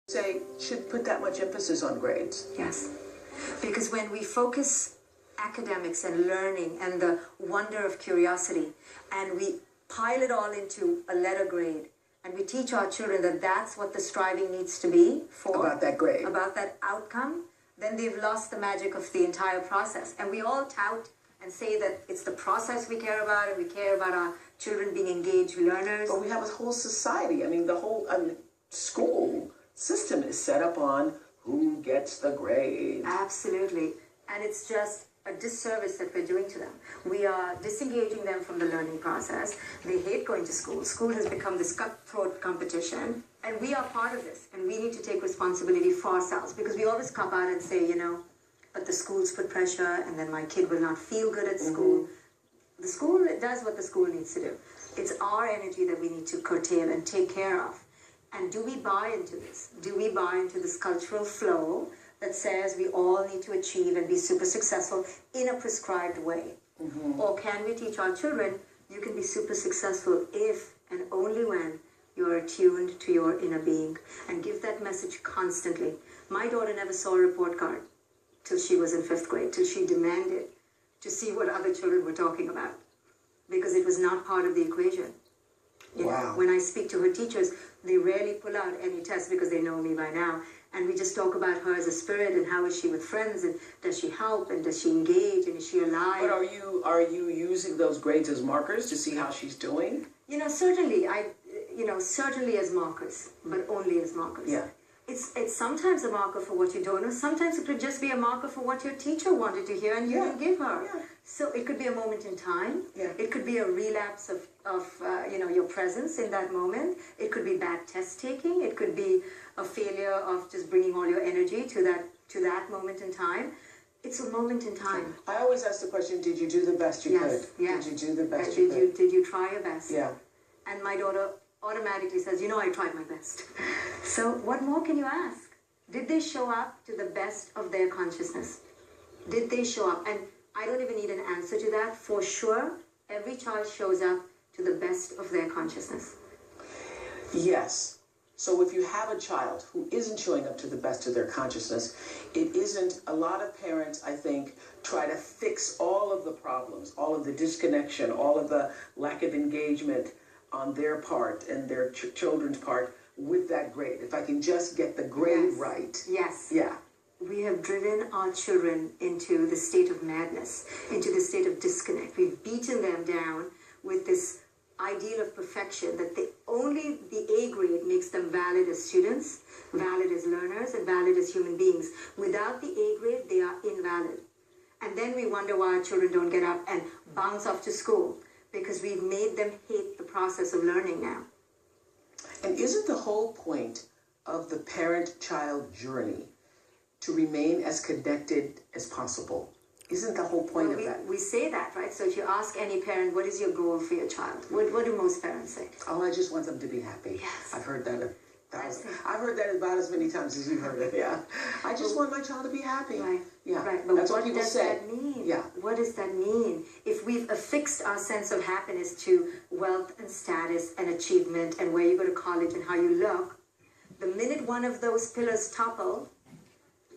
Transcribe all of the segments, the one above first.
say should put that much emphasis on grades. Yes, because when we focus academics and learning and the wonder of curiosity, and we pile it all into a letter grade, and we teach our children that that's what the striving needs to be for, About that grade. about that outcome, then they've lost the magic of the entire process. And we all tout and say that it's the process we care about, and we care about our children being engaged learners. But we have a whole society. I mean, the whole school system is set up on who gets the grade. Absolutely. And it's just a disservice that we're doing to them. We are disengaging them from the learning process. They hate going to school. School has become this cutthroat competition. And we are part of this. And we need to take responsibility for ourselves, because we always cop out and say, but the schools put pressure, and then my kid will not feel good at school. The school does what the school needs to do. It's our energy that we need to curtail and take care of. And do we buy into this? Do we buy into this cultural flow that says we all need to achieve and be super successful in a prescribed way? Or can we teach our children, you can be super successful if and only when you're attuned to your inner being, and give that message constantly. My daughter never saw a report card till she was in 5th grade, till she demanded to see what other children were talking about, because it was not part of the equation. Wow. When I speak to her teachers, they rarely pull out any tests because they know me by now. And we just talk about her as a spirit, and how is she with friends, and does she help, and does she engage, and is she alive? But are you using those grades as markers to see how she's doing? Certainly as markers, but only as markers. Yeah. It's sometimes a marker for what you don't know. Sometimes it could just be a marker for what your teacher wanted to hear and you didn't give her. Yeah. So it could be a moment in time. Yeah. It could be a relapse of your presence in that moment. It could be bad test taking. It could be a failure of just bringing all your energy to that moment in time. It's a moment in time. I always ask the question, did you do the best you could? Yes. Did you do the best you could? Did you try your best? Yeah. And my daughter automatically says, I tried my best. So what more can you ask? Did they show up to the best of their consciousness? Did they show up? And I don't even need an answer to that. For sure, every child shows up to the best of their consciousness. Yes. So if you have a child who isn't showing up to the best of their consciousness, it isn't, a lot of parents, I think, try to fix all of the problems, all of the disconnection, all of the lack of engagement on their part and their children's part with that grade. If I can just get the grade right. Yes. Yeah. We have driven our children into the state of madness, into the state of disconnect. We've beaten them down with this ideal of perfection, that only the A grade makes them valid as students, valid as learners, and valid as human beings. Without the A grade, they are invalid. And then we wonder why our children don't get up and bounce off to school, because we've made them hate the process of learning now. And isn't the whole point of the parent-child journey to remain as connected as possible? Isn't the whole point of that? We say that, right? So if you ask any parent, what is your goal for your child? What do most parents say? Oh, I just want them to be happy. Yes. I've heard that I've heard that about as many times as you've heard it, yeah. I just want my child to be happy. Right. Yeah. Right. But that's what people does say. that mean? Yeah. What does that mean? If we've affixed our sense of happiness to wealth and status and achievement and where you go to college and how you look, the minute one of those pillars topple,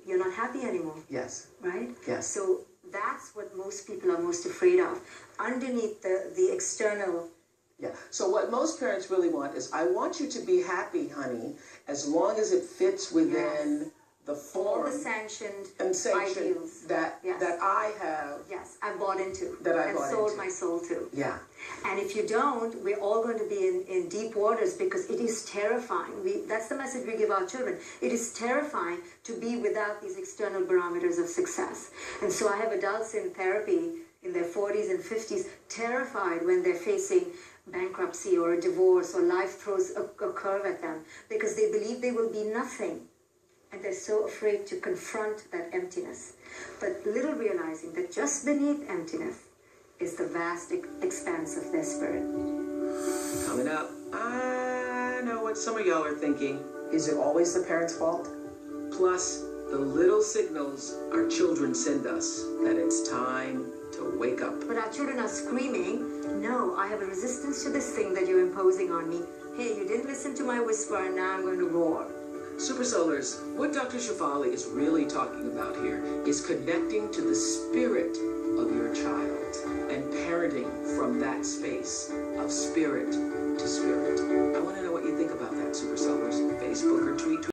you're not happy anymore. Yes. Right? Yes. So that's what most people are most afraid of. Underneath the external. Yeah. So what most parents really want is, I want you to be happy, honey, as long as it fits within the form all the sanctioned ideals that I have. Yes, I bought into. That I and bought sold into. my soul to. Yeah. And if you don't, we're all going to be in deep waters, because it is terrifying. That's the message we give our children. It is terrifying to be without these external barometers of success. And so I have adults in therapy in their 40s and 50s, terrified when they're facing bankruptcy or a divorce, or life throws a curve at them, because they believe they will be nothing. And they're so afraid to confront that emptiness. But little realizing that just beneath emptiness is the vast expanse of their spirit. Coming up, I know what some of y'all are thinking. Is it always the parents' fault? Plus, the little signals our children send us that it's time to wake up. But our children are screaming, no, I have a resistance to this thing that you're imposing on me. Hey, you didn't listen to my whisper, and now I'm going to roar. Super Solars, what Dr. Shefali is really talking about here is connecting to the spirit of your child and parenting from that space of spirit